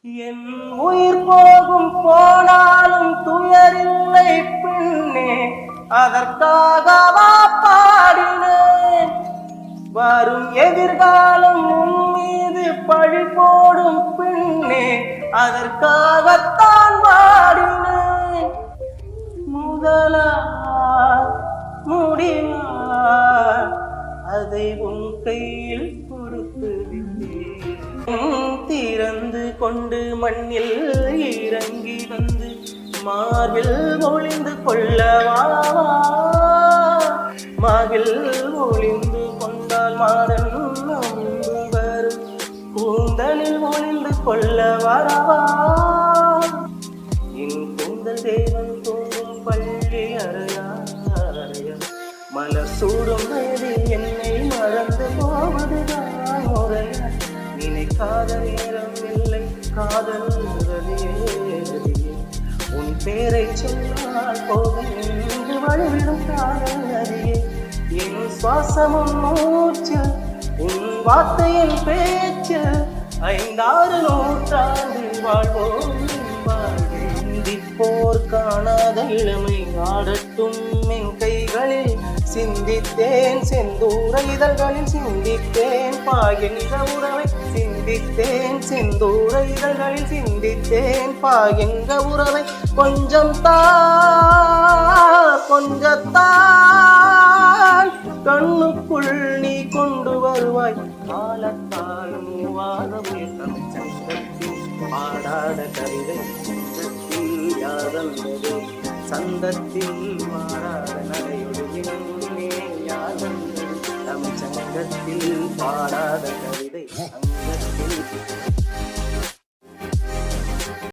என் உயிர் போகும் போனாலும் துயரில்லை பின்னே, அதற்காகவா பாடினேன். வரும் எதிர்காலம் உன் மீது பழி போடும் பின்னே, அதற்காகத்தான் பாடினேன். முதலா முடிவா அதை உன் கையில் கொடுத்து விட்டேன். திறந்து கொண்டு மண்ணில் இறங்கி வந்து மார்பில் ஒளிந்து கொள்ளவா. மார்பில் ஒளிந்து கொண்டால் மாடன் நம்பு வரும், கூந்தலில் ஒளிந்து கொள்ள வரவா. என் கூந்தல் தேவன் தோன்றும் பள்ளி அறையா அறையா, மலர் சூடும் வேதி என்னை மறந்து போவதுதான் முறையா. நினைக்காத நேரம் இல்லை காதல் ரதியே, உன் பேரை சொன்னால் போதும் என்று வழிவிடும் காதல் அறியே. என் சுவாசமும் மூச்சு உன் வார்த்தையின் பேச்சு, 5-6 நூற்றாண்டு வாழ்வோம். சிந்திப்போர் காணாத இளமை ஆடட்டும் என் கைகளில், சிந்தித்தேன் செந்தூர இதழ்களில், சிந்தித்தேன் பாகின்ற உறவை, சிந்தித்தேன் செந்தூர இதழ்களில், சிந்தித்தேன் பாகின்ற உறவை. கொஞ்சம் கொஞ்சத்தான் கண்ணுக்குள் நீ கொண்டு வருவாய். காலத்தால் மூவாத சங்கத்தில் பாடாத கவிதை யாதந்தது, சந்தத்தில் மாறாத நடையொழுகினே யாதந்தது, நம் சங்கத்தில் பாடாத கவிதை சங்கத்தில்